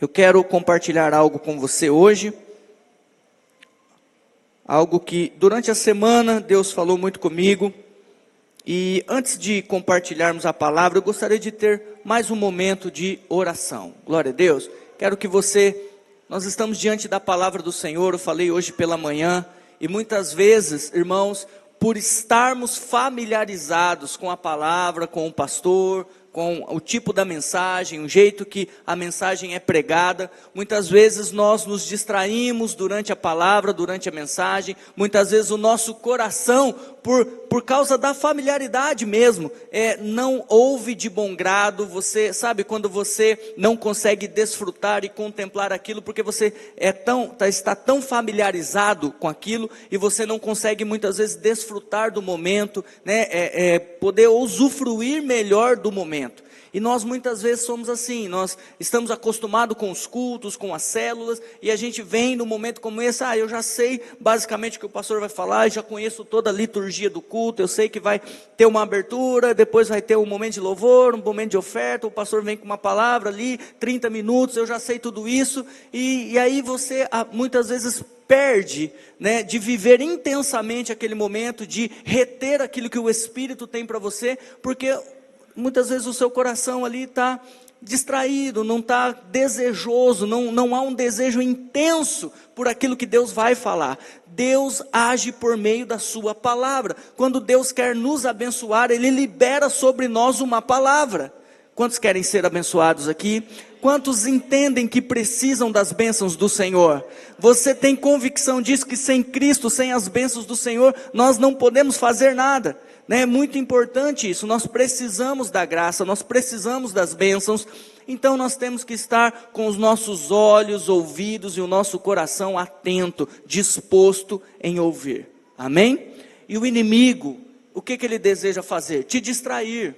Eu quero compartilhar algo com você hoje, algo que durante a semana Deus falou muito comigo, e antes de compartilharmos a palavra, eu gostaria de ter mais um momento de oração. Glória a Deus. Quero que nós estamos diante da palavra do Senhor, eu falei hoje pela manhã, e muitas vezes, irmãos, por estarmos familiarizados com a palavra, com o pastor, com o tipo da mensagem, o jeito que a mensagem é pregada, muitas vezes nós nos distraímos durante a palavra, durante a mensagem, muitas vezes o nosso coração, por causa da familiaridade mesmo, não ouve de bom grado. Você sabe quando você não consegue desfrutar e contemplar aquilo, porque você está tão familiarizado com aquilo, e você não consegue muitas vezes desfrutar do momento, poder usufruir melhor do momento. E nós muitas vezes somos assim, nós estamos acostumados com os cultos, com as células, e a gente vem num momento como esse, eu já sei basicamente o que o pastor vai falar, já conheço toda a liturgia do culto, eu sei que vai ter uma abertura, depois vai ter um momento de louvor, um momento de oferta, o pastor vem com uma palavra ali, 30 minutos, eu já sei tudo isso, e aí você muitas vezes perde, de viver intensamente aquele momento, de reter aquilo que o Espírito tem para você, porque muitas vezes o seu coração ali está distraído, não está desejoso, não há um desejo intenso por aquilo que Deus vai falar. Deus age por meio da sua palavra. Quando Deus quer nos abençoar, Ele libera sobre nós uma palavra. Quantos querem ser abençoados aqui? Quantos entendem que precisam das bênçãos do Senhor? Você tem convicção disso, que sem Cristo, sem as bênçãos do Senhor, nós não podemos fazer nada? É muito importante isso, nós precisamos da graça, nós precisamos das bênçãos, então nós temos que estar com os nossos olhos, ouvidos e o nosso coração atento, disposto em ouvir, amém? E o inimigo, o que ele deseja fazer? Te distrair,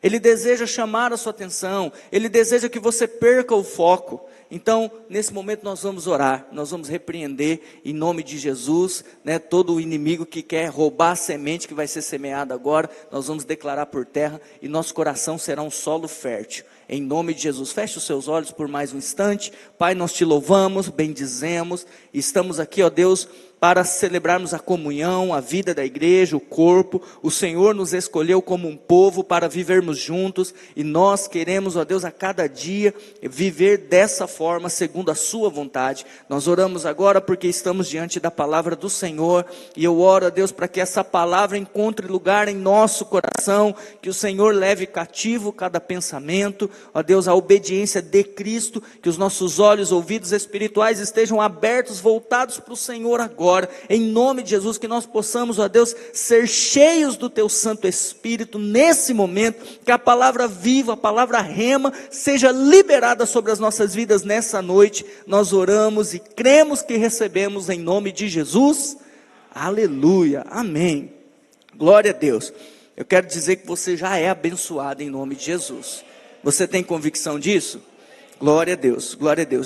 ele deseja chamar a sua atenção, ele deseja que você perca o foco. Então, nesse momento nós vamos orar, nós vamos repreender em nome de Jesus, todo o inimigo que quer roubar a semente que vai ser semeada agora, nós vamos declarar por terra, e nosso coração será um solo fértil, em nome de Jesus. Feche os seus olhos por mais um instante. Pai, nós te louvamos, bendizemos, estamos aqui, ó Deus, para celebrarmos a comunhão, a vida da igreja, o corpo. O Senhor nos escolheu como um povo para vivermos juntos, e nós queremos, ó Deus, a cada dia viver dessa forma, segundo a sua vontade. Nós oramos agora porque estamos diante da palavra do Senhor, e eu oro, ó Deus, para que essa palavra encontre lugar em nosso coração, que o Senhor leve cativo cada pensamento, ó Deus, a obediência de Cristo, que os nossos olhos, ouvidos espirituais estejam abertos, voltados para o Senhor agora, em nome de Jesus, que nós possamos, ó Deus, ser cheios do Teu Santo Espírito nesse momento, que a palavra viva, a palavra rema, seja liberada sobre as nossas vidas nessa noite. Nós oramos e cremos que recebemos em nome de Jesus, aleluia, amém, glória a Deus. Eu quero dizer que você já é abençoado em nome de Jesus. Você tem convicção disso? Glória a Deus,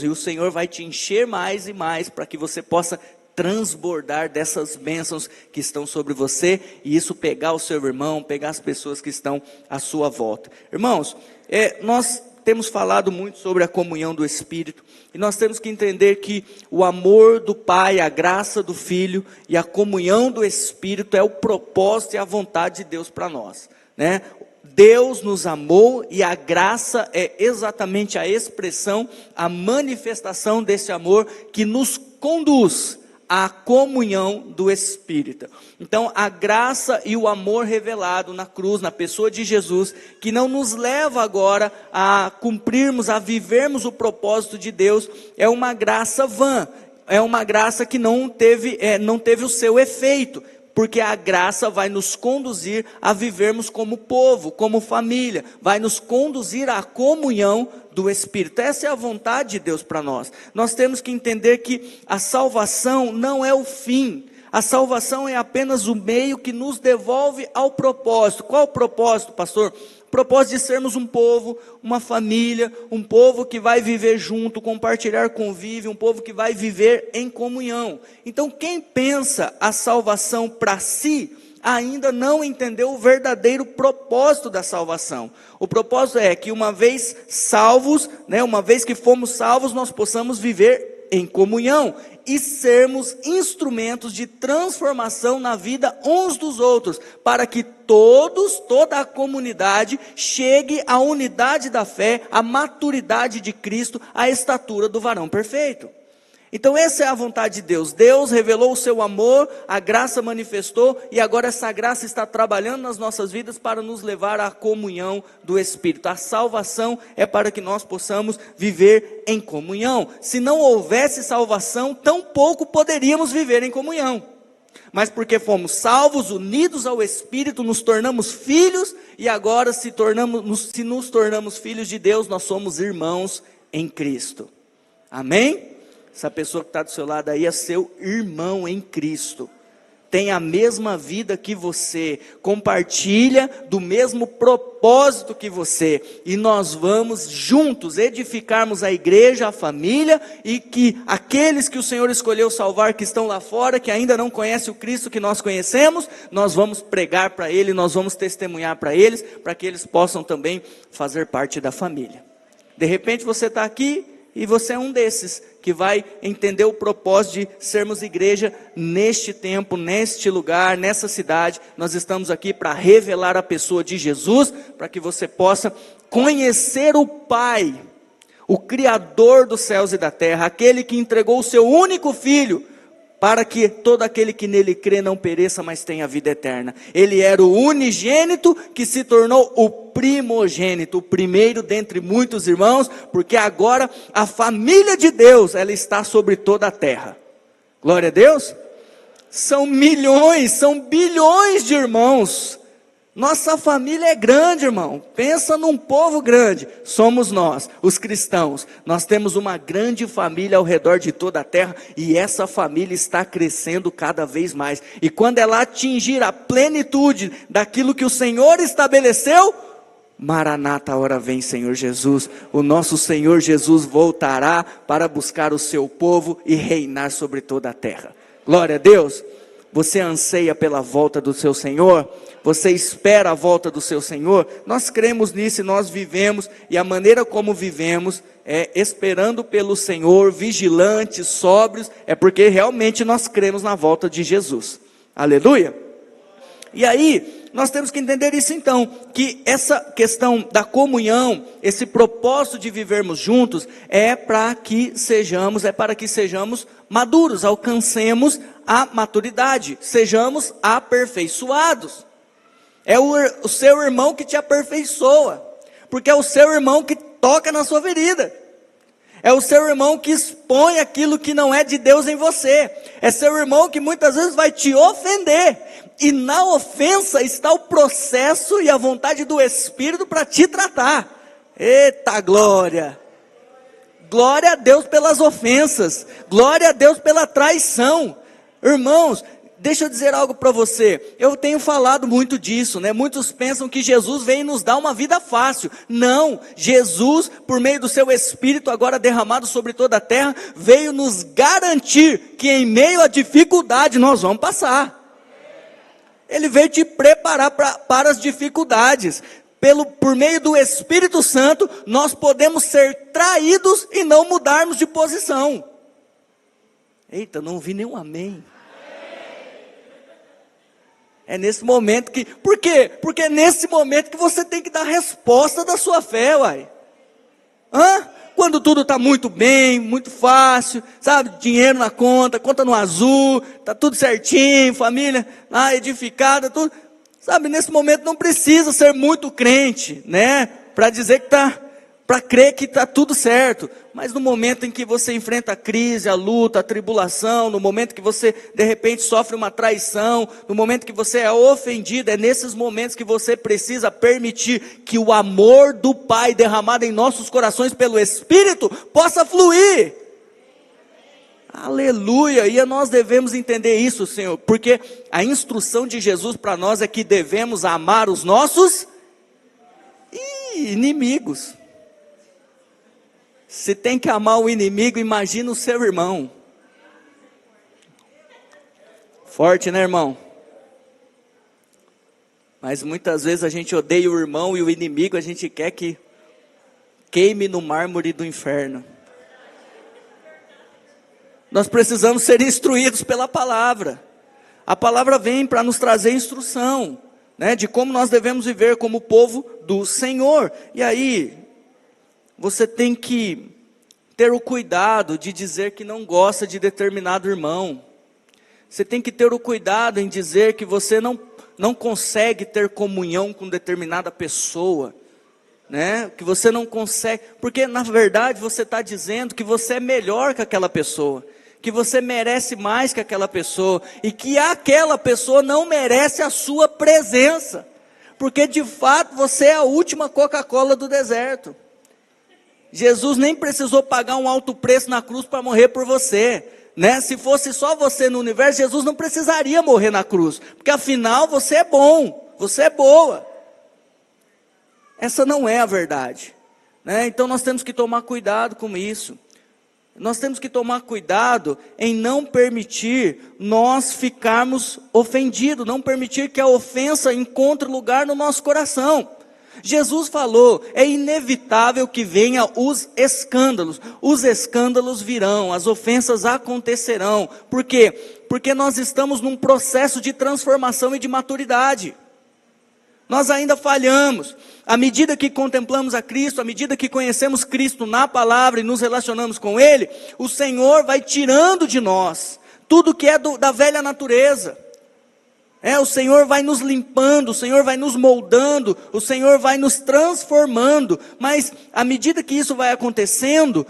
e o Senhor vai te encher mais e mais, para que você possa transbordar dessas bênçãos que estão sobre você, e isso pegar o seu irmão, pegar as pessoas que estão à sua volta. Irmãos, nós temos falado muito sobre a comunhão do Espírito, e nós temos que entender que o amor do Pai, a graça do Filho e a comunhão do Espírito é o propósito e a vontade de Deus para nós, Deus nos amou, e a graça é exatamente a expressão, a manifestação desse amor que nos conduz à comunhão do Espírito. Então, a graça e o amor revelado na cruz, na pessoa de Jesus, que não nos leva agora a cumprirmos, a vivermos o propósito de Deus, é uma graça vã, é uma graça que não teve o seu efeito, porque a graça vai nos conduzir a vivermos como povo, como família, vai nos conduzir à comunhão do Espírito. Essa é a vontade de Deus para nós. Nós temos que entender que a salvação não é o fim, a salvação é apenas o meio que nos devolve ao propósito. Qual o propósito, pastor? O propósito de sermos um povo, uma família, um povo que vai viver junto, compartilhar convívio, um povo que vai viver em comunhão. Então, quem pensa a salvação para si, ainda não entendeu o verdadeiro propósito da salvação. O propósito é que uma vez salvos, uma vez que fomos salvos, nós possamos viver em comunhão e sermos instrumentos de transformação na vida uns dos outros, para que toda a comunidade chegue à unidade da fé, à maturidade de Cristo, à estatura do varão perfeito. Então essa é a vontade de Deus. Deus revelou o seu amor, a graça manifestou, e agora essa graça está trabalhando nas nossas vidas para nos levar à comunhão do Espírito. A salvação é para que nós possamos viver em comunhão. Se não houvesse salvação, tampouco poderíamos viver em comunhão. Mas porque fomos salvos, unidos ao Espírito, nos tornamos filhos, e agora se nos tornamos filhos de Deus, nós somos irmãos em Cristo. Amém? Essa pessoa que está do seu lado aí é seu irmão em Cristo, tem a mesma vida que você, compartilha do mesmo propósito que você, e nós vamos juntos edificarmos a igreja, a família, e que aqueles que o Senhor escolheu salvar, que estão lá fora, que ainda não conhecem o Cristo que nós conhecemos, nós vamos pregar para Ele, nós vamos testemunhar para eles, para que eles possam também fazer parte da família. De repente você está aqui, e você é um desses que vai entender o propósito de sermos igreja neste tempo, neste lugar, nessa cidade. Nós estamos aqui para revelar a pessoa de Jesus, para que você possa conhecer o Pai, o Criador dos céus e da terra, aquele que entregou o seu único Filho, para que todo aquele que nele crê não pereça, mas tenha vida eterna. Ele era o unigênito que se tornou o primogênito, o primeiro dentre muitos irmãos, porque agora a família de Deus, ela está sobre toda a terra. Glória a Deus. São milhões, são bilhões de irmãos. Nossa família é grande, irmão. Pensa num povo grande. Somos nós, os cristãos. Nós temos uma grande família ao redor de toda a terra, e essa família está crescendo cada vez mais. E quando ela atingir a plenitude daquilo que o Senhor estabeleceu, Maranata, a hora vem, Senhor Jesus. O nosso Senhor Jesus voltará para buscar o seu povo e reinar sobre toda a terra. Glória a Deus. Você anseia pela volta do seu Senhor? Você espera a volta do seu Senhor? Nós cremos nisso e nós vivemos, e a maneira como vivemos é esperando pelo Senhor, vigilantes, sóbrios, é porque realmente nós cremos na volta de Jesus. Aleluia! E aí, nós temos que entender isso então, que essa questão da comunhão, esse propósito de vivermos juntos, é para que sejamos maduros, alcancemos a maturidade, sejamos aperfeiçoados. É o seu irmão que te aperfeiçoa, porque é o seu irmão que toca na sua ferida. É o seu irmão que expõe aquilo que não é de Deus em você. É seu irmão que muitas vezes vai te ofender. E na ofensa está o processo e a vontade do Espírito para te tratar. Eita glória! Glória a Deus pelas ofensas. Glória a Deus pela traição. Irmãos, deixa eu dizer algo para você. Eu tenho falado muito disso, né? Muitos pensam que Jesus veio nos dar uma vida fácil. Não, Jesus, por meio do seu Espírito agora derramado sobre toda a terra, veio nos garantir que em meio à dificuldade nós vamos passar. Ele veio te preparar para as dificuldades. Por meio do Espírito Santo, nós podemos ser traídos e não mudarmos de posição. Eita, não ouvi nenhum amém. É nesse momento que... Por quê? Porque é nesse momento que você tem que dar a resposta da sua fé, uai. Quando tudo está muito bem, muito fácil, sabe? Dinheiro na conta, conta no azul, está tudo certinho, família edificada, tudo. Sabe, nesse momento não precisa ser muito crente, né? Para dizer que para crer que está tudo certo. Mas no momento em que você enfrenta a crise, a luta, a tribulação, no momento que você de repente sofre uma traição, no momento que você é ofendido, é nesses momentos que você precisa permitir que o amor do Pai derramado em nossos corações pelo Espírito possa fluir. Aleluia, e nós devemos entender isso, Senhor, porque a instrução de Jesus para nós é que devemos amar os nossos inimigos. Se tem que amar o inimigo, imagina o seu irmão. Forte, né, irmão? Mas muitas vezes a gente odeia o irmão e o inimigo, a gente quer que queime no mármore do inferno. Nós precisamos ser instruídos pela palavra. A palavra vem para nos trazer instrução, né, de como nós devemos viver como povo do Senhor. E aí, você tem que ter o cuidado de dizer que não gosta de determinado irmão. Você tem que ter o cuidado em dizer que você não consegue ter comunhão com determinada pessoa, né? Que você não consegue, porque na verdade você está dizendo que você é melhor que aquela pessoa, que você merece mais que aquela pessoa, e que aquela pessoa não merece a sua presença, porque de fato você é a última Coca-Cola do deserto. Jesus nem precisou pagar um alto preço na cruz para morrer por você, né? Se fosse só você no universo, Jesus não precisaria morrer na cruz, porque afinal você é bom, você é boa. Essa não é a verdade, né? Então nós temos que tomar cuidado com isso. Nós temos que tomar cuidado em não permitir nós ficarmos ofendidos, não permitir que a ofensa encontre lugar no nosso coração. Jesus falou, é inevitável que venha os escândalos virão, as ofensas acontecerão. Por quê? Porque nós estamos num processo de transformação e de maturidade. Nós ainda falhamos. À medida que contemplamos a Cristo, à medida que conhecemos Cristo na palavra e nos relacionamos com Ele, o Senhor vai tirando de nós tudo que é da velha natureza. O Senhor vai nos limpando, o Senhor vai nos moldando, o Senhor vai nos transformando. Mas à medida que isso vai acontecendo,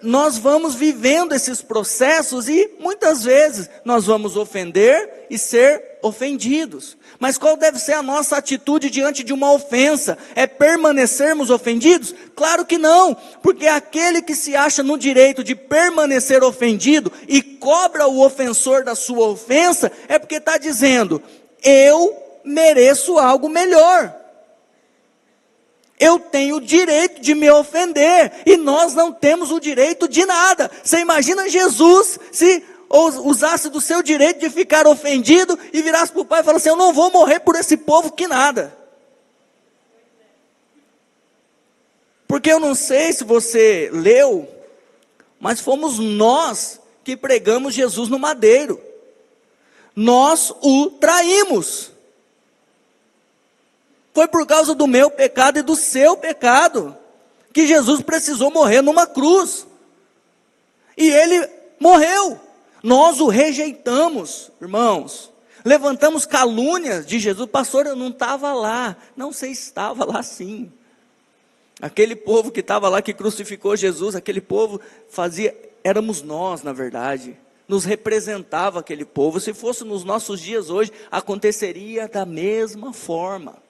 nós vamos vivendo esses processos e muitas vezes nós vamos ofender e ser ofendidos. Mas qual deve ser a nossa atitude diante de uma ofensa? É permanecermos ofendidos? Claro que não, porque aquele que se acha no direito de permanecer ofendido e cobra o ofensor da sua ofensa, é porque está dizendo, eu mereço algo melhor. Eu tenho o direito de me ofender, e nós não temos o direito de nada. Você imagina Jesus se usasse do seu direito de ficar ofendido e virasse para o pai e falasse assim, eu não vou morrer por esse povo que nada. Porque eu não sei se você leu, mas fomos nós que pregamos Jesus no madeiro. Nós o traímos. Foi por causa do meu pecado e do seu pecado que Jesus precisou morrer numa cruz. E ele morreu. Nós o rejeitamos, irmãos. Levantamos calúnias de Jesus. Pastor, eu não estava lá. Não, você estava lá sim. Aquele povo que estava lá, que crucificou Jesus, aquele povo éramos nós na verdade. Nos representava aquele povo. Se fosse nos nossos dias hoje, aconteceria da mesma forma.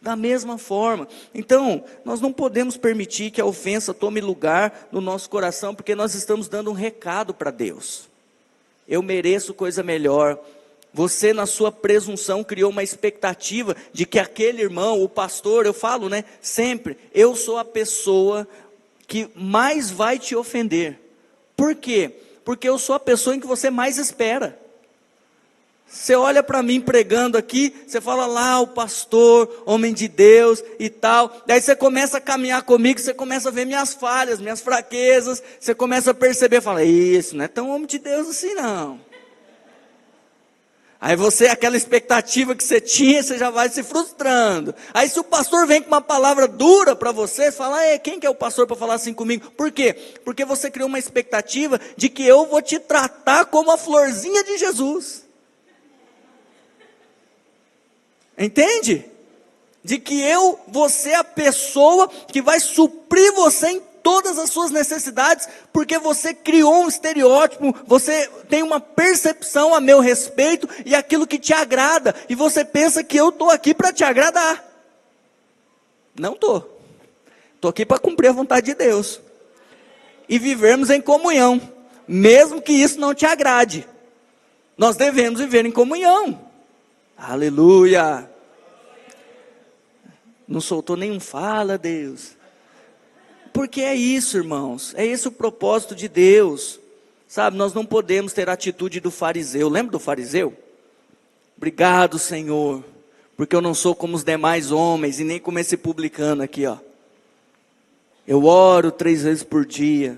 Da mesma forma. Então, nós não podemos permitir que a ofensa tome lugar no nosso coração, porque nós estamos dando um recado para Deus. Eu mereço coisa melhor. Você, na sua presunção, criou uma expectativa de que aquele irmão, o pastor, eu falo, né, sempre, eu sou a pessoa que mais vai te ofender. Por quê? Porque eu sou a pessoa em que você mais espera. Você olha para mim pregando aqui, você fala lá, o pastor, homem de Deus e tal. Daí você começa a caminhar comigo, você começa a ver minhas falhas, minhas fraquezas. Você começa a perceber, fala, isso não é tão homem de Deus assim não. Aí você, aquela expectativa que você tinha, você já vai se frustrando. Aí se o pastor vem com uma palavra dura para você, fala, quem que é o pastor para falar assim comigo? Por quê? Porque você criou uma expectativa de que eu vou te tratar como a florzinha de Jesus. Entende? De que eu vou ser a pessoa que vai suprir você em todas as suas necessidades, porque você criou um estereótipo, você tem uma percepção a meu respeito, e aquilo que te agrada, e você pensa que eu estou aqui para te agradar. Não estou. Estou aqui para cumprir a vontade de Deus, e vivermos em comunhão, mesmo que isso não te agrade. Nós devemos viver em comunhão. Aleluia. Não soltou nenhum fala, Deus. Porque é isso, irmãos. É esse o propósito de Deus. Sabe, nós não podemos ter a atitude do fariseu. Lembra do fariseu? Obrigado, Senhor, porque eu não sou como os demais homens e nem como esse publicano aqui, ó. Eu oro 3 vezes por dia,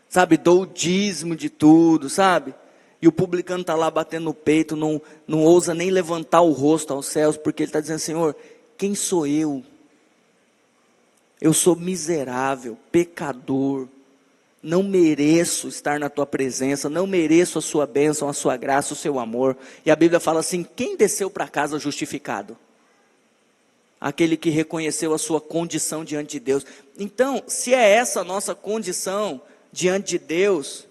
sabe, dou o dízimo de tudo, sabe? E o publicano está lá batendo no peito, não ousa nem levantar o rosto aos céus, porque ele está dizendo: Senhor, quem sou eu? Eu sou miserável, pecador, não mereço estar na tua presença, não mereço a sua bênção, a sua graça, o seu amor. E a Bíblia fala assim: quem desceu para casa justificado? Aquele que reconheceu a sua condição diante de Deus. Então, se é essa a nossa condição diante de Deus,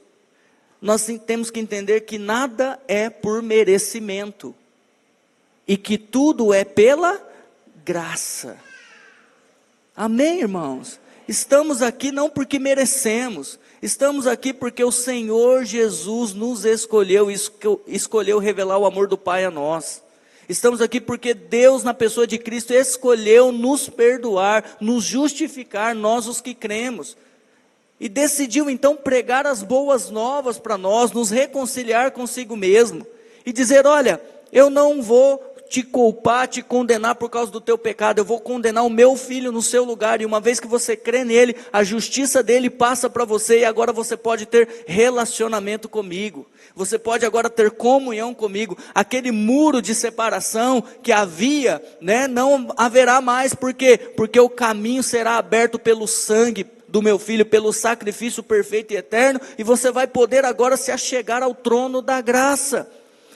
nós temos que entender que nada é por merecimento, e que tudo é pela graça. Amém, irmãos? Estamos aqui não porque merecemos, estamos aqui porque o Senhor Jesus nos escolheu revelar o amor do Pai a nós. Estamos aqui porque Deus, na pessoa de Cristo, escolheu nos perdoar, nos justificar, nós os que cremos. E decidiu então pregar as boas novas para nós, nos reconciliar consigo mesmo. E dizer: olha, eu não vou te culpar, te condenar por causa do teu pecado, eu vou condenar o meu filho no seu lugar, e uma vez que você crê nele, a justiça dele passa para você, e agora você pode ter relacionamento comigo, você pode agora ter comunhão comigo. Aquele muro de separação que havia, não haverá mais. Por quê? Porque o caminho será aberto pelo sangue do meu filho, pelo sacrifício perfeito e eterno, e você vai poder agora se achegar ao trono da graça,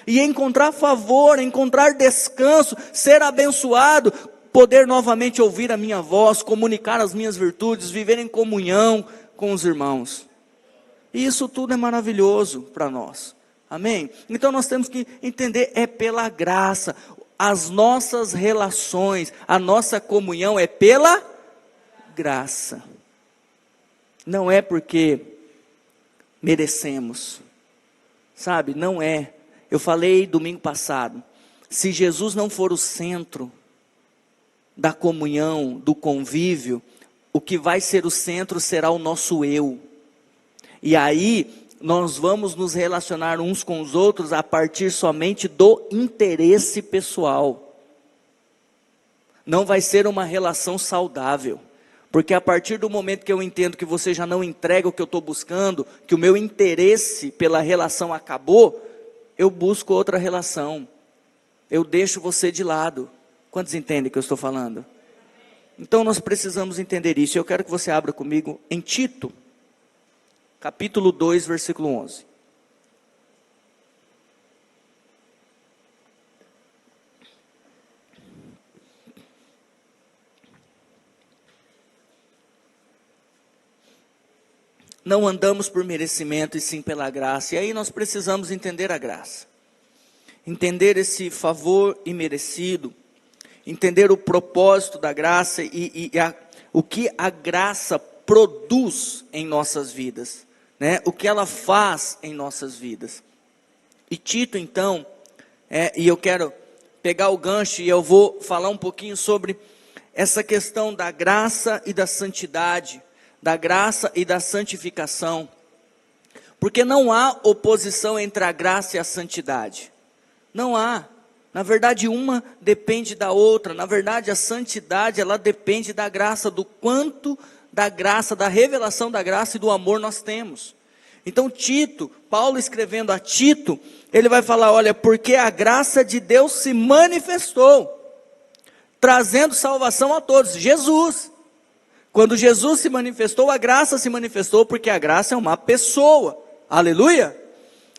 e encontrar favor, encontrar descanso, ser abençoado, poder novamente ouvir a minha voz, comunicar as minhas virtudes, viver em comunhão com os irmãos. E isso tudo é maravilhoso para nós, amém? Então nós temos que entender, é pela graça, as nossas relações, a nossa comunhão é pela graça, não é porque merecemos, sabe, não é. Eu falei domingo passado, se Jesus não for o centro da comunhão, do convívio, o que vai ser o centro será o nosso eu. E aí nós vamos nos relacionar uns com os outros a partir somente do interesse pessoal. Não vai ser uma relação saudável. Porque a partir do momento que eu entendo que você já não entrega o que eu estou buscando, que o meu interesse pela relação acabou, eu busco outra relação, eu deixo você de lado. Quantos entendem o que eu estou falando? Então nós precisamos entender isso. Eu quero que você abra comigo em Tito, capítulo 2, versículo 11. Não andamos por merecimento e sim pela graça. E aí nós precisamos entender a graça. Entender esse favor imerecido. Entender o propósito da graça o que a graça produz em nossas vidas. O que ela faz em nossas vidas. E Tito então, e eu quero pegar o gancho e eu vou falar um pouquinho sobre essa questão da graça e da santidade. Da graça e da santificação, porque não há oposição entre a graça e a santidade, não há, na verdade uma depende da outra, na verdade a santidade ela depende da graça, do quanto da graça, da revelação da graça e do amor nós temos. Então Tito, Paulo escrevendo a Tito, ele vai falar, olha, porque a graça de Deus se manifestou, trazendo salvação a todos, Jesus. Quando Jesus se manifestou, a graça se manifestou, porque a graça é uma pessoa, aleluia?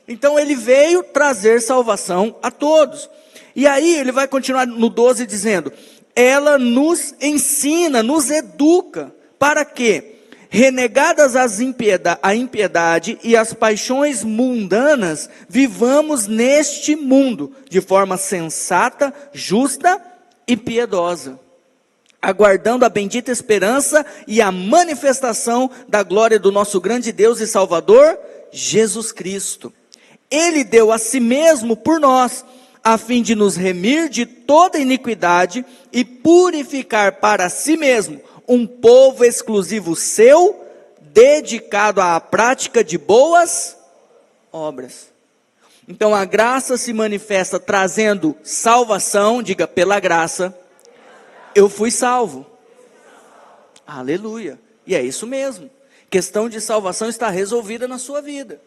Então ele veio trazer salvação a todos, e aí ele vai continuar no 12 dizendo, ela nos ensina, nos educa, para que, renegadas a impiedade e as paixões mundanas, vivamos neste mundo, de forma sensata, justa e piedosa, aguardando a bendita esperança e a manifestação da glória do nosso grande Deus e Salvador, Jesus Cristo. Ele deu a si mesmo por nós, a fim de nos remir de toda iniquidade e purificar para si mesmo um povo exclusivo seu, dedicado à prática de boas obras. Então a graça se manifesta trazendo salvação, diga, pela graça, eu fui salvo. Aleluia. E é isso mesmo. Questão de salvação está resolvida na sua vida.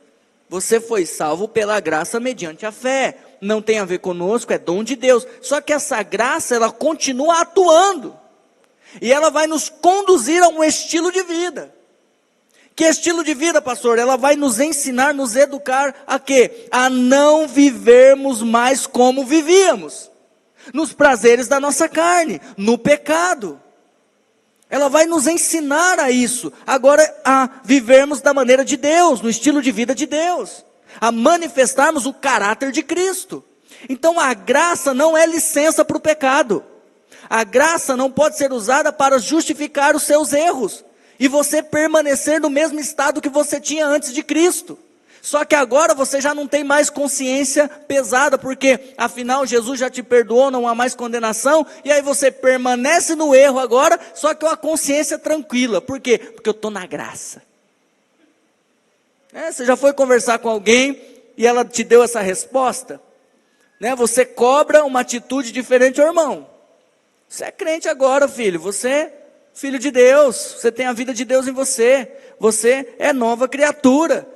Você foi salvo pela graça mediante a fé. Não tem a ver conosco, é dom de Deus. Só que essa graça, ela continua atuando. E ela vai nos conduzir a um estilo de vida. Que estilo de vida, pastor? Ela vai nos ensinar, nos educar a quê? A não vivermos mais como vivíamos. Nos prazeres da nossa carne, no pecado. Ela vai nos ensinar a isso. Agora a vivermos da maneira de Deus, no estilo de vida de Deus. A manifestarmos o caráter de Cristo. Então a graça não é licença para o pecado. A graça não pode ser usada para justificar os seus erros. E você permanecer no mesmo estado que você tinha antes de Cristo. Só que agora você já não tem mais consciência pesada, porque afinal Jesus já te perdoou, não há mais condenação, e aí você permanece no erro agora, só que com a consciência tranquila. Por quê? Porque eu estou na graça. Você já foi conversar com alguém e ela te deu essa resposta? Você cobra uma atitude diferente, irmão. Você é crente agora, filho, você é filho de Deus, você tem a vida de Deus em você, você é nova criatura.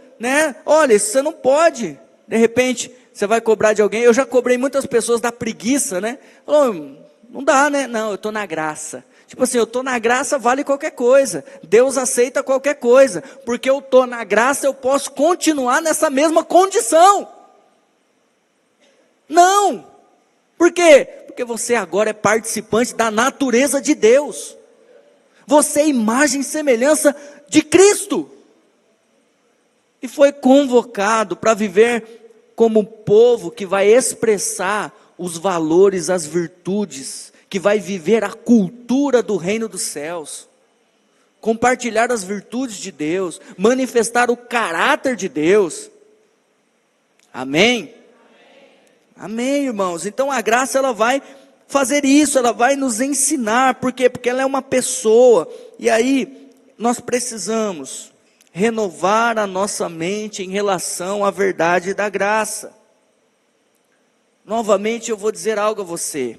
Olha, isso você não pode. De repente, você vai cobrar de alguém. Eu já cobrei muitas pessoas da preguiça, Falou, não dá, Não, eu estou na graça. Tipo assim, eu estou na graça, vale qualquer coisa. Deus aceita qualquer coisa. Porque eu estou na graça, eu posso continuar nessa mesma condição. Não. Por quê? Porque você agora é participante da natureza de Deus. Você é imagem e semelhança de Cristo. E foi convocado para viver como povo que vai expressar os valores, as virtudes, que vai viver a cultura do reino dos céus, compartilhar as virtudes de Deus, manifestar o caráter de Deus. Amém? Amém, irmãos. Então a graça, ela vai fazer isso, ela vai nos ensinar. Por quê? Porque ela é uma pessoa. E aí nós precisamos renovar a nossa mente em relação à verdade da graça. Novamente eu vou dizer algo a você.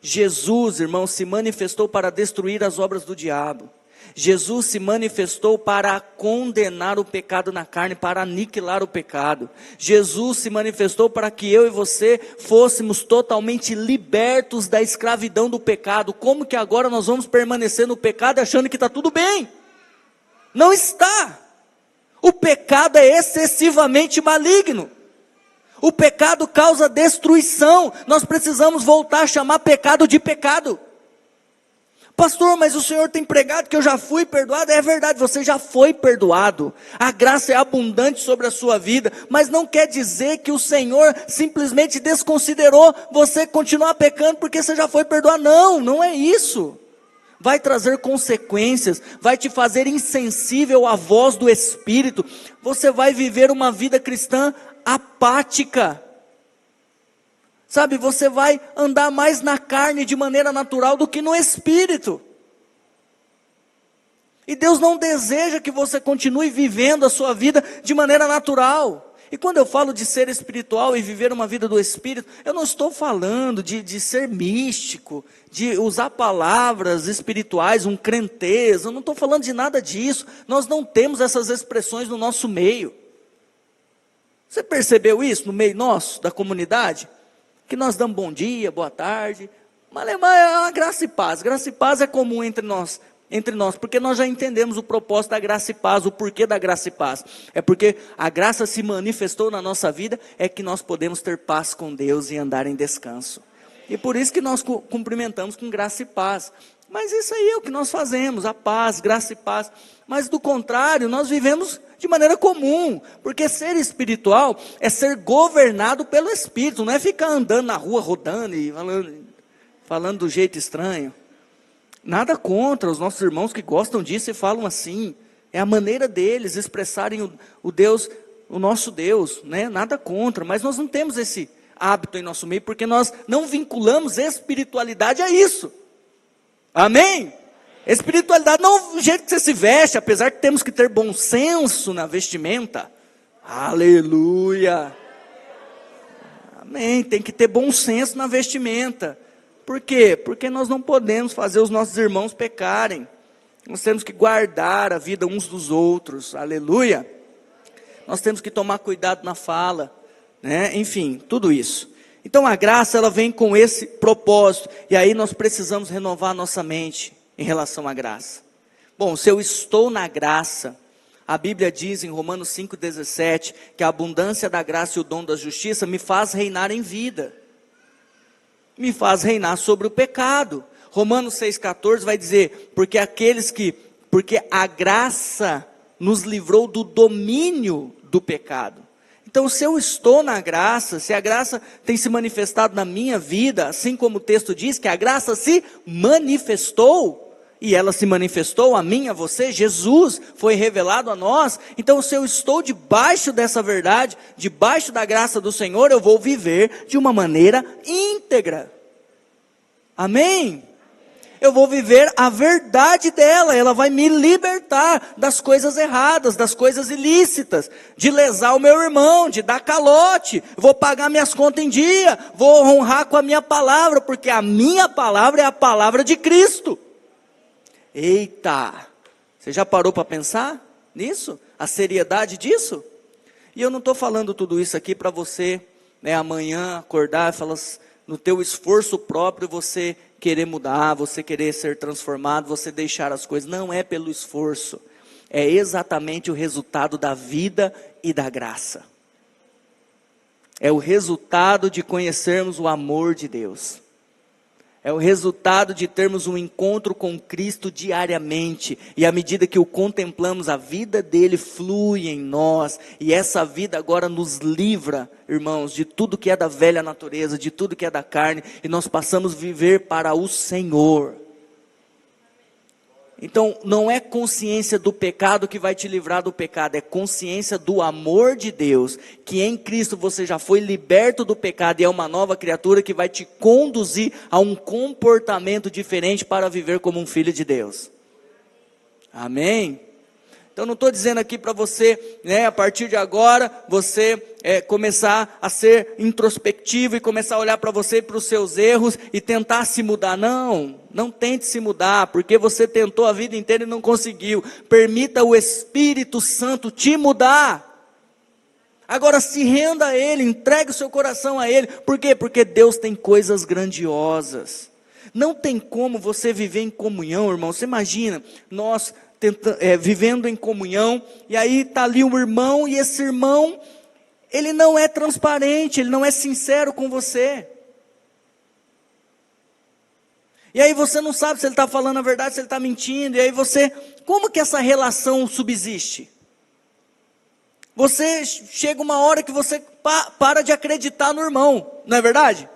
Jesus, irmão, se manifestou para destruir as obras do diabo. Jesus se manifestou para condenar o pecado na carne, para aniquilar o pecado. Jesus se manifestou para que eu e você fôssemos totalmente libertos da escravidão do pecado. Como que agora nós vamos permanecer no pecado achando que está tudo bem? Não está. O pecado é excessivamente maligno. O pecado causa destruição. Nós precisamos voltar a chamar pecado de pecado. Pastor, mas o Senhor tem pregado que eu já fui perdoado. É verdade, você já foi perdoado. A graça é abundante sobre a sua vida. Mas não quer dizer que o Senhor simplesmente desconsiderou você continuar pecando porque você já foi perdoado. Não, não é isso. Vai trazer consequências, vai te fazer insensível à voz do Espírito. Você vai viver uma vida cristã apática. Sabe, você vai andar mais na carne de maneira natural do que no Espírito. E Deus não deseja que você continue vivendo a sua vida de maneira natural. E quando eu falo de ser espiritual e viver uma vida do Espírito, eu não estou falando de ser místico, de usar palavras espirituais, um crentez, eu não estou falando de nada disso. Nós não temos essas expressões no nosso meio. Você percebeu isso no meio nosso, da comunidade? Que nós damos bom dia, boa tarde, mas é uma graça e paz. Graça e paz é comum entre nós, porque nós já entendemos o propósito da graça e paz, o porquê da graça e paz. É porque a graça se manifestou na nossa vida, é que nós podemos ter paz com Deus e andar em descanso. E por isso que nós cumprimentamos com graça e paz. Mas isso aí é o que nós fazemos, a paz, graça e paz. Mas do contrário, nós vivemos de maneira comum, porque ser espiritual é ser governado pelo Espírito, não é ficar andando na rua, rodando e falando do jeito estranho. Nada contra os nossos irmãos que gostam disso e falam assim, é a maneira deles expressarem o Deus, o nosso Deus, Nada contra, mas nós não temos esse hábito em nosso meio, porque nós não vinculamos espiritualidade a isso. Amém? Espiritualidade não é o jeito que você se veste, apesar que temos que ter bom senso na vestimenta. Aleluia! Amém. Tem que ter bom senso na vestimenta. Por quê? Porque nós não podemos fazer os nossos irmãos pecarem. Nós temos que guardar a vida uns dos outros. Aleluia. Nós temos que tomar cuidado na fala, né? Enfim, tudo isso. Então a graça, ela vem com esse propósito. E aí nós precisamos renovar a nossa mente em relação à graça. Bom, se eu estou na graça, a Bíblia diz em Romanos 5,17, que a abundância da graça e o dom da justiça me faz reinar em vida. Me faz reinar sobre o pecado. Romanos 6,14 vai dizer, porque a graça nos livrou do domínio do pecado. Então, se eu estou na graça, se a graça tem se manifestado na minha vida, assim como o texto diz, que a graça se manifestou, e ela se manifestou a mim, a você, Jesus foi revelado a nós. Então, se eu estou debaixo dessa verdade, debaixo da graça do Senhor, eu vou viver de uma maneira íntegra. Amém? Eu vou viver a verdade dela, ela vai me libertar das coisas erradas, das coisas ilícitas, de lesar o meu irmão, de dar calote, vou pagar minhas contas em dia, vou honrar com a minha palavra, porque a minha palavra é a palavra de Cristo. Eita, você já parou para pensar nisso? A seriedade disso? E eu não estou falando tudo isso aqui para você, amanhã acordar e falar, no teu esforço próprio você querer mudar, você querer ser transformado, você deixar as coisas. Não é pelo esforço, é exatamente o resultado da vida e da graça. É o resultado de conhecermos o amor de Deus. É o resultado de termos um encontro com Cristo diariamente. E à medida que o contemplamos, a vida dele flui em nós. E essa vida agora nos livra, irmãos, de tudo que é da velha natureza, de tudo que é da carne. E nós passamos a viver para o Senhor. Então, não é consciência do pecado que vai te livrar do pecado, é consciência do amor de Deus, que em Cristo você já foi liberto do pecado e é uma nova criatura que vai te conduzir a um comportamento diferente para viver como um filho de Deus. Amém? Então, não estou dizendo aqui para você, a partir de agora, você começar a ser introspectivo e começar a olhar para você e para os seus erros e tentar se mudar. Não tente se mudar, porque você tentou a vida inteira e não conseguiu. Permita o Espírito Santo te mudar. Agora se renda a Ele, entregue o seu coração a Ele. Por quê? Porque Deus tem coisas grandiosas. Não tem como você viver em comunhão, irmão. Você imagina, nós vivendo em comunhão, e aí está ali um irmão, e esse irmão, ele não é transparente, ele não é sincero com você. E aí você não sabe se ele está falando a verdade, se ele está mentindo, e aí como que essa relação subsiste? Você chega uma hora que você para de acreditar no irmão, não é verdade?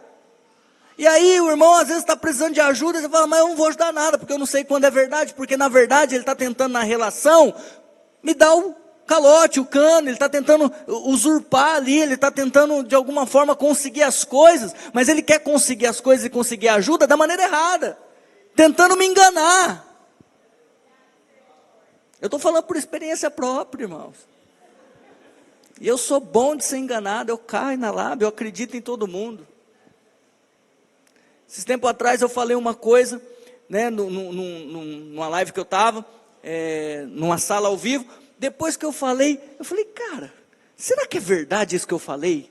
E aí o irmão às vezes está precisando de ajuda, e você fala, mas eu não vou ajudar nada, porque eu não sei quando é verdade, porque na verdade ele está tentando na relação, me dar o calote, o cano, ele está tentando usurpar ali, ele está tentando de alguma forma conseguir as coisas, mas ele quer conseguir as coisas e conseguir a ajuda da maneira errada, tentando me enganar. Eu estou falando por experiência própria, irmãos. E eu sou bom de ser enganado, eu caio na lábia, eu acredito em todo mundo. Esses tempos atrás eu falei uma coisa, numa live que eu estava, numa sala ao vivo. Depois que eu falei, cara, será que é verdade isso que eu falei?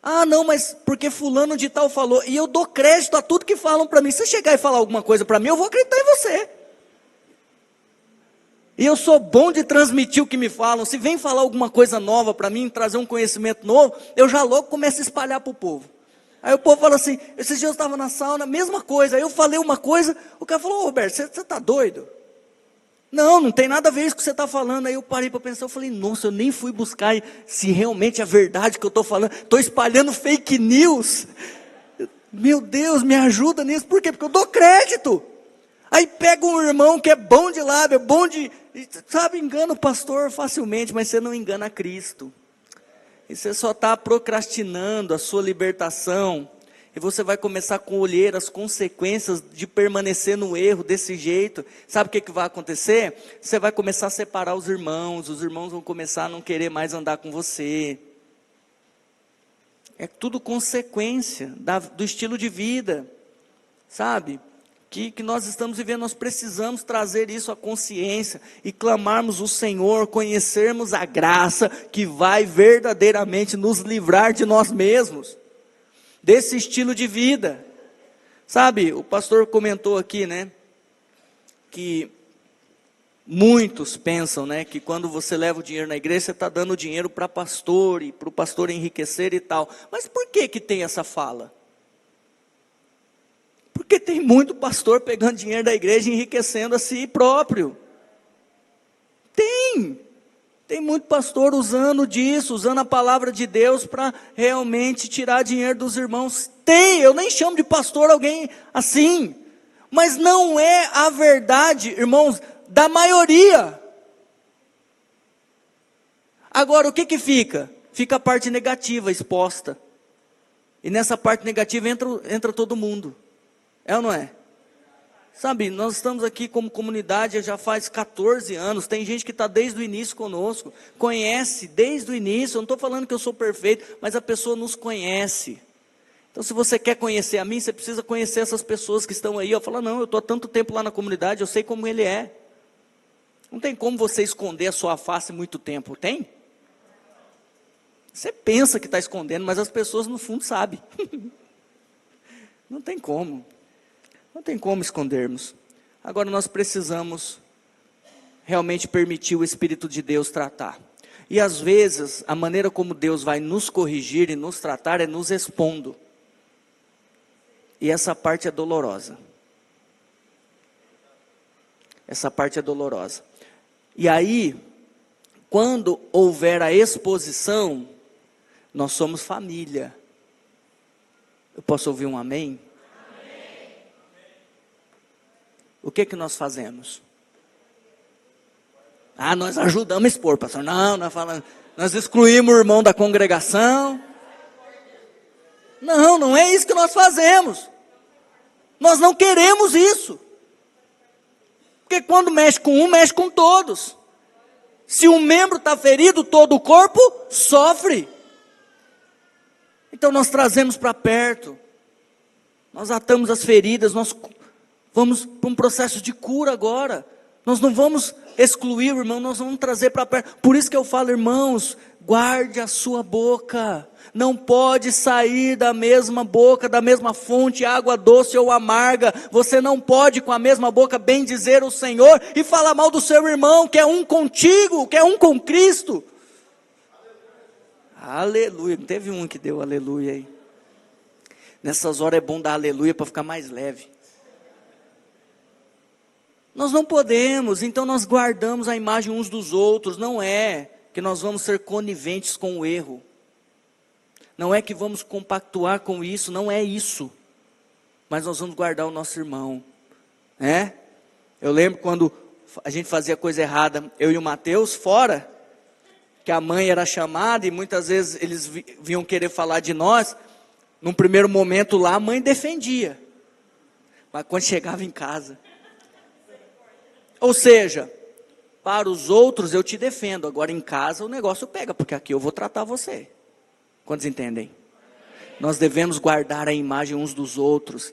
Ah, não, mas porque fulano de tal falou. E eu dou crédito a tudo que falam para mim. Se você chegar e falar alguma coisa para mim, eu vou acreditar em você. E eu sou bom de transmitir o que me falam. Se vem falar alguma coisa nova para mim, trazer um conhecimento novo, eu já logo começo a espalhar para o povo. Aí o povo fala assim, esses dias eu estava na sauna, mesma coisa, aí eu falei uma coisa, o cara falou, Roberto, você está doido? Não tem nada a ver isso que você está falando. Aí eu parei para pensar, eu falei, nossa, eu nem fui buscar se realmente é verdade que eu estou falando, estou espalhando fake news, meu Deus, me ajuda nisso, por quê? Porque eu dou crédito. Aí pega um irmão que é bom de lábio, engana o pastor facilmente, mas você não engana Cristo. E você só está procrastinando a sua libertação. E você vai começar a colher as consequências de permanecer no erro desse jeito. Sabe o que vai acontecer? Você vai começar a separar os irmãos vão começar a não querer mais andar com você. É tudo consequência do estilo de vida, sabe? Que nós estamos vivendo, nós precisamos trazer isso à consciência e clamarmos o Senhor, conhecermos a graça que vai verdadeiramente nos livrar de nós mesmos, desse estilo de vida. Sabe, o pastor comentou aqui, né, que muitos pensam, né, que quando você leva o dinheiro na igreja, você está dando dinheiro para pastor, e para o pastor enriquecer e tal. Mas por que tem essa fala? Porque tem muito pastor pegando dinheiro da igreja e enriquecendo a si próprio. Tem muito pastor usando disso, usando a palavra de Deus para realmente tirar dinheiro dos irmãos. Eu nem chamo de pastor alguém assim. Mas não é a verdade, irmãos, da maioria. Agora, o que fica? Fica a parte negativa exposta. E nessa parte negativa entra todo mundo. É ou não é? Sabe, nós estamos aqui como comunidade já faz 14 anos, tem gente que está desde o início conosco, conhece desde o início, eu não estou falando que eu sou perfeito, mas a pessoa nos conhece. Então se você quer conhecer a mim, você precisa conhecer essas pessoas que estão aí. Eu falo, não, eu estou há tanto tempo lá na comunidade, eu sei como ele é. Não tem como você esconder a sua face muito tempo, tem? Você pensa que está escondendo, mas as pessoas no fundo sabem. Não tem como. Não tem como escondermos. Agora nós precisamos realmente permitir o Espírito de Deus tratar. E às vezes, a maneira como Deus vai nos corrigir e nos tratar é nos expondo. E essa parte é dolorosa. Essa parte é dolorosa. E aí, quando houver a exposição, nós somos família. Eu posso ouvir um amém? O que nós fazemos? Nós ajudamos a expor, pastor. Não, nós excluímos o irmão da congregação. Não é isso que nós fazemos. Nós não queremos isso. Porque quando mexe com um, mexe com todos. Se um membro está ferido, todo o corpo sofre. Então nós trazemos para perto. Nós atamos as feridas, nós vamos para um processo de cura agora. Nós não vamos excluir o irmão, nós vamos trazer para perto. Por isso que eu falo, irmãos, guarde a sua boca. Não pode sair da mesma boca, da mesma fonte, água doce ou amarga. Você não pode com a mesma boca bendizer o Senhor e falar mal do seu irmão, que é um contigo, que é um com Cristo. Aleluia. Não teve um que deu aleluia aí. Nessas horas é bom dar aleluia para ficar mais leve. Nós não podemos, então nós guardamos a imagem uns dos outros. Não é que nós vamos ser coniventes com o erro. Não é que vamos compactuar com isso, não é isso. Mas nós vamos guardar o nosso irmão. Né? Eu lembro quando a gente fazia coisa errada, eu e o Mateus, fora, que a mãe era chamada e muitas vezes eles vinham querer falar de nós. Num primeiro momento lá, a mãe defendia. Mas quando chegava em casa... Ou seja, para os outros eu te defendo, agora em casa o negócio pega, porque aqui eu vou tratar você. Quantos entendem? Nós devemos guardar a imagem uns dos outros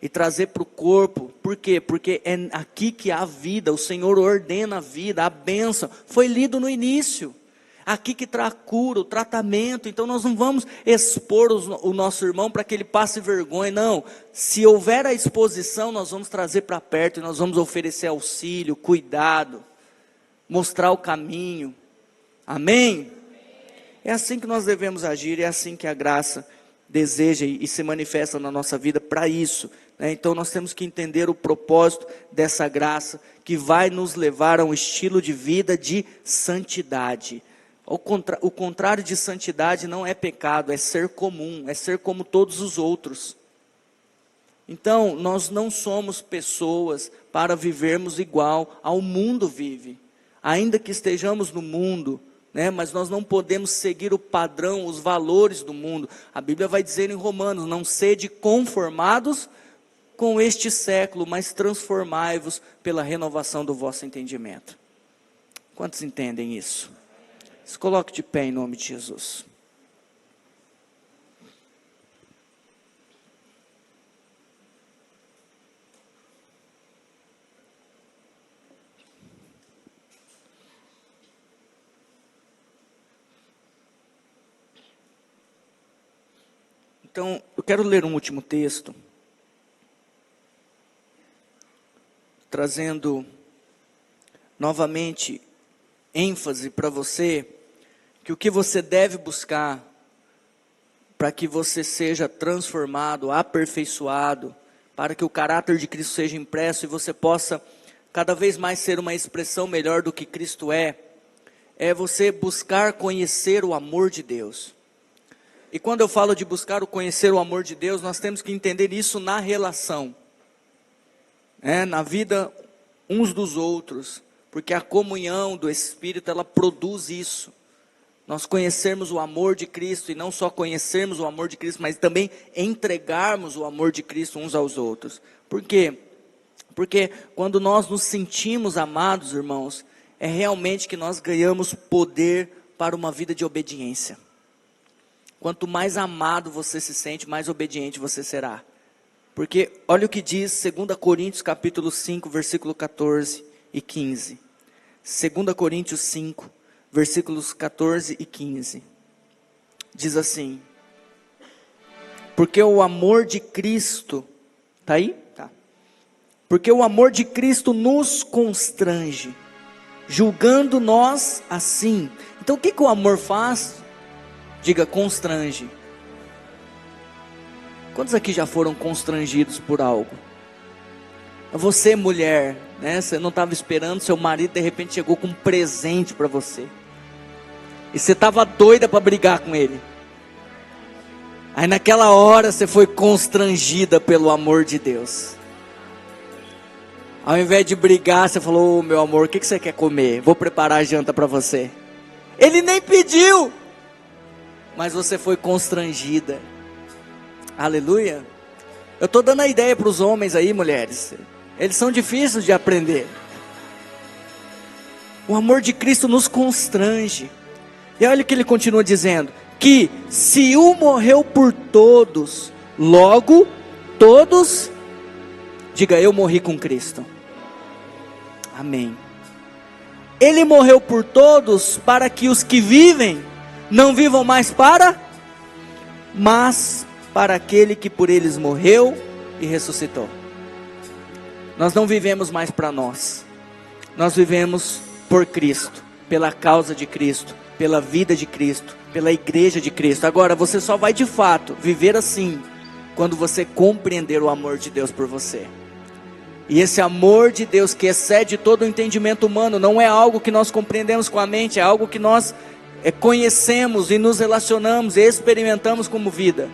e trazer para o corpo. Por quê? Porque é aqui que há vida, o Senhor ordena a vida, a bênção. Foi lido no início. Aqui que traz cura, o tratamento. Então nós não vamos expor o nosso irmão para que ele passe vergonha, não. Se houver a exposição, nós vamos trazer para perto e nós vamos oferecer auxílio, cuidado, mostrar o caminho. Amém? É assim que nós devemos agir, é assim que a graça deseja e se manifesta na nossa vida para isso. Né? Então nós temos que entender o propósito dessa graça que vai nos levar a um estilo de vida de santidade. O contrário de santidade não é pecado, é ser comum, é ser como todos os outros. Então, nós não somos pessoas para vivermos igual ao mundo vive. Ainda que estejamos no mundo, né, mas nós não podemos seguir o padrão, os valores do mundo. A Bíblia vai dizer em Romanos, não sede conformados com este século, mas transformai-vos pela renovação do vosso entendimento. Quantos entendem isso? Se coloque de pé em nome de Jesus. Então, eu quero ler um último texto, trazendo novamente ênfase para você, que o que você deve buscar para que você seja transformado, aperfeiçoado, para que o caráter de Cristo seja impresso e você possa cada vez mais ser uma expressão melhor do que Cristo é você buscar conhecer o amor de Deus. E quando eu falo de buscar conhecer o amor de Deus, nós temos que entender isso na relação, na vida uns dos outros, porque a comunhão do Espírito, ela produz isso. Nós conhecermos o amor de Cristo, e não só conhecermos o amor de Cristo, mas também entregarmos o amor de Cristo uns aos outros. Por quê? Porque quando nós nos sentimos amados, irmãos, é realmente que nós ganhamos poder para uma vida de obediência. Quanto mais amado você se sente, mais obediente você será. Porque olha o que diz 2 Coríntios capítulo 5, versículo 14 e 15. 2 Coríntios 5, versículos 14 e 15. Diz assim: porque o amor de Cristo, está aí? Tá. Porque o amor de Cristo nos constrange, julgando nós assim. Então o que o amor faz? Diga, constrange. Quantos aqui já foram constrangidos por algo? Você, mulher, você não estava esperando, seu marido de repente chegou com um presente para você. E você estava doida para brigar com ele. Aí naquela hora você foi constrangida pelo amor de Deus. Ao invés de brigar, você falou: meu amor, o que você quer comer? Vou preparar a janta para você. Ele nem pediu, mas você foi constrangida. Aleluia. Eu estou dando a ideia para os homens aí, mulheres. Eles são difíceis de aprender. O amor de Cristo nos constrange. E olha o que ele continua dizendo: que se um morreu por todos, logo todos, diga, eu morri com Cristo. Amém. Ele morreu por todos para que os que vivem não vivam mais mas para aquele que por eles morreu e ressuscitou. Nós não vivemos mais para nós. Nós vivemos por Cristo, pela causa de Cristo, pela vida de Cristo, pela igreja de Cristo. Agora, você só vai de fato viver assim quando você compreender o amor de Deus por você. E esse amor de Deus que excede todo o entendimento humano, não é algo que nós compreendemos com a mente, é algo que nós conhecemos e nos relacionamos e experimentamos como vida.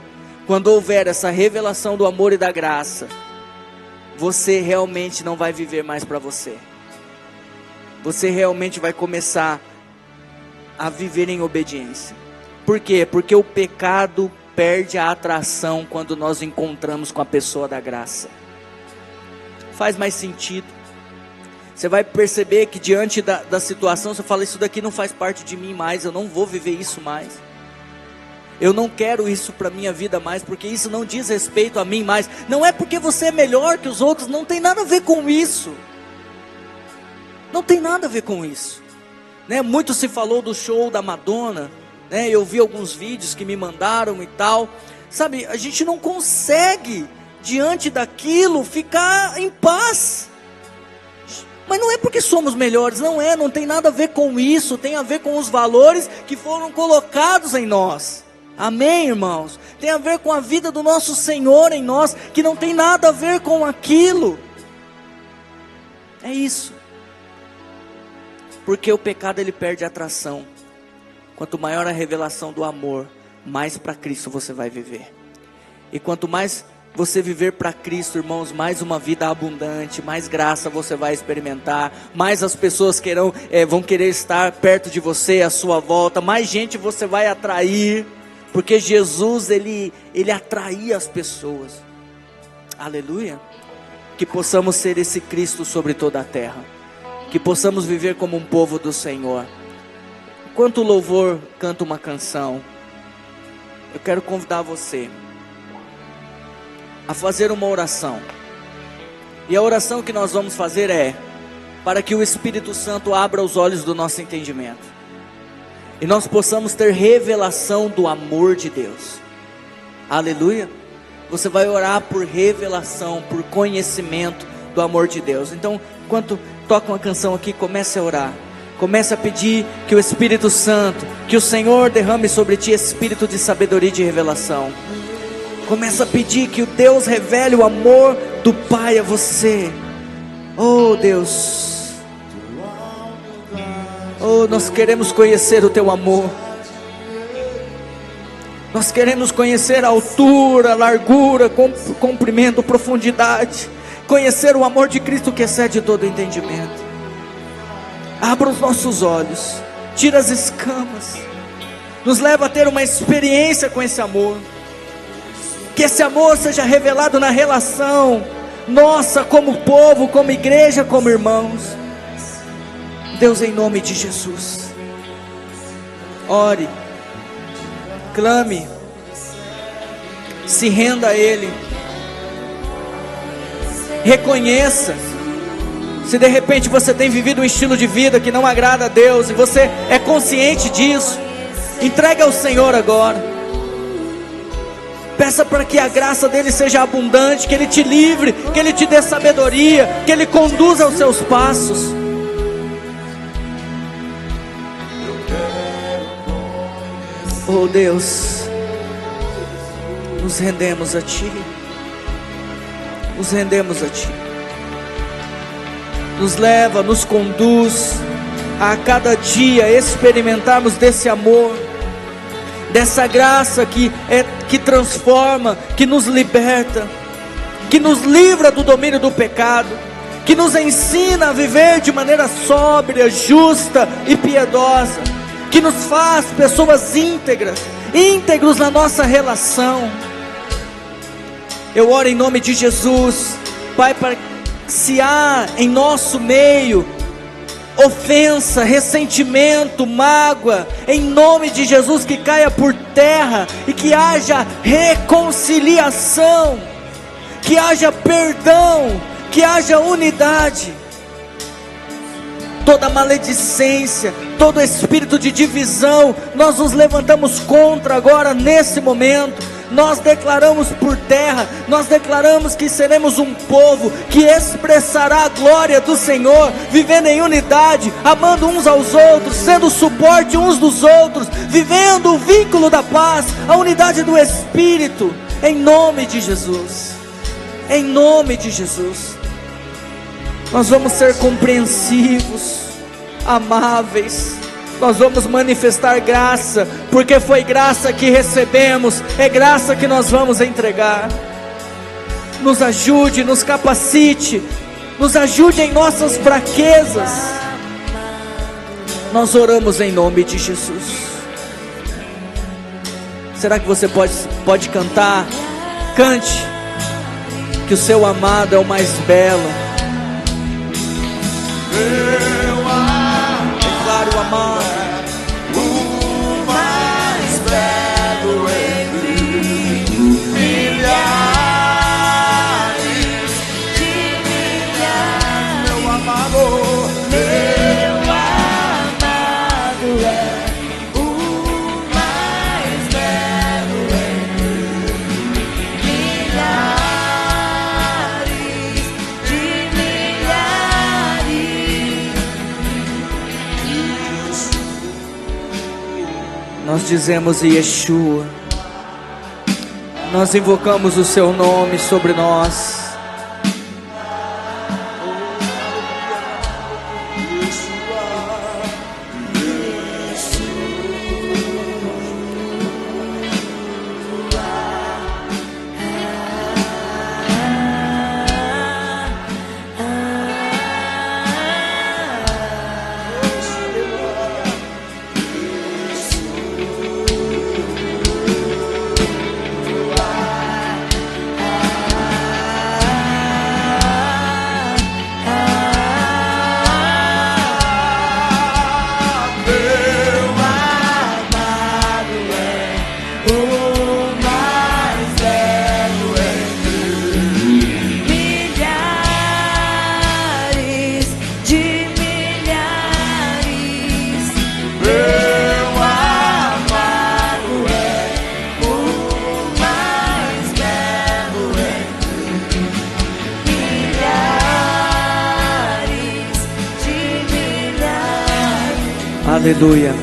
Quando houver essa revelação do amor e da graça, você realmente não vai viver mais para você. Você realmente vai começar a viver em obediência. Por quê? Porque o pecado perde a atração quando nós encontramos com a pessoa da graça. Faz mais sentido. Você vai perceber que diante da situação, você fala: isso daqui não faz parte de mim mais, eu não vou viver isso mais. Eu não quero isso para a minha vida mais, porque isso não diz respeito a mim mais. Não é porque você é melhor que os outros, não tem nada a ver com isso. Não tem nada a ver com isso. Muito se falou do show da Madonna, eu vi alguns vídeos que me mandaram e tal. Sabe, a gente não consegue, diante daquilo, ficar em paz. Mas não é porque somos melhores, não tem nada a ver com isso, tem a ver com os valores que foram colocados em nós. Amém, irmãos? Tem a ver com a vida do nosso Senhor em nós, que não tem nada a ver com aquilo. É isso. Porque o pecado, ele perde a atração. Quanto maior a revelação do amor, mais para Cristo você vai viver. E quanto mais você viver para Cristo, irmãos, mais uma vida abundante, mais graça você vai experimentar, mais as pessoas vão querer estar perto de você, à sua volta, mais gente você vai atrair, porque Jesus, ele atraía as pessoas. Aleluia. Que possamos ser esse Cristo sobre toda a terra, que possamos viver como um povo do Senhor. Enquanto o louvor canta uma canção, eu quero convidar você a fazer uma oração. E a oração que nós vamos fazer é para que o Espírito Santo abra os olhos do nosso entendimento e nós possamos ter revelação do amor de Deus. Aleluia. Você vai orar por revelação, por conhecimento do amor de Deus. Então, enquanto toca uma canção aqui, comece a orar. Comece a pedir que o Espírito Santo, que o Senhor derrame sobre ti espírito de sabedoria e de revelação. Comece a pedir que o Deus revele o amor do Pai a você. Oh Deus, oh, nós queremos conhecer o teu amor. Nós queremos conhecer a altura, a largura, comprimento, profundidade. Conhecer o amor de Cristo que excede todo entendimento. Abra os nossos olhos, tira as escamas, nos leva a ter uma experiência com esse amor. Que esse amor seja revelado na relação nossa como povo, como igreja, como irmãos. Deus, em nome de Jesus, ore, clame, se renda a Ele, reconheça. Se de repente você tem vivido um estilo de vida que não agrada a Deus, e você é consciente disso, entregue ao Senhor agora. Peça para que a graça dele seja abundante, que Ele te livre, que Ele te dê sabedoria, que Ele conduza os seus passos. Oh Deus, nos rendemos a Ti, nos rendemos a Ti. Nos leva, nos conduz a cada dia experimentarmos desse amor, dessa graça que transforma, que nos liberta, que nos livra do domínio do pecado, que nos ensina a viver de maneira sóbria, justa e piedosa, que nos faz pessoas íntegros na nossa relação. Eu oro em nome de Jesus, Pai, para que se há em nosso meio ofensa, ressentimento, mágoa, em nome de Jesus que caia por terra e que haja reconciliação, que haja perdão, que haja unidade. Toda maledicência, todo espírito de divisão, nós nos levantamos contra agora nesse momento. Nós declaramos por terra, nós declaramos que seremos um povo que expressará a glória do Senhor, vivendo em unidade, amando uns aos outros, sendo suporte uns dos outros, vivendo o vínculo da paz, a unidade do Espírito, em nome de Jesus. Em nome de Jesus. Nós vamos ser compreensivos, amáveis. Nós vamos manifestar graça, porque foi graça que recebemos, é graça que nós vamos entregar. Nos ajude, nos capacite, nos ajude em nossas fraquezas. Nós oramos em nome de Jesus. Será que você pode cantar? Cante, que o seu amado é o mais belo. Declaro o amado, o mais belo entre milhares de milhares. Meu amado é o mais belo entre milhares de milhares. nós dizemos Yeshua, nós invocamos o seu nome sobre nós. Aleluia.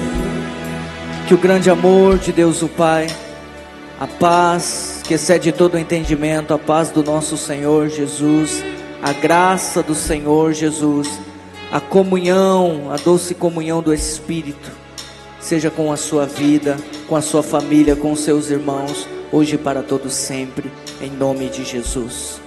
Que o grande amor de Deus o Pai, a paz que excede todo o entendimento, a paz do nosso Senhor Jesus, a graça do Senhor Jesus, a comunhão, a doce comunhão do Espírito, seja com a sua vida, com a sua família, com os seus irmãos, hoje e para todos sempre, em nome de Jesus.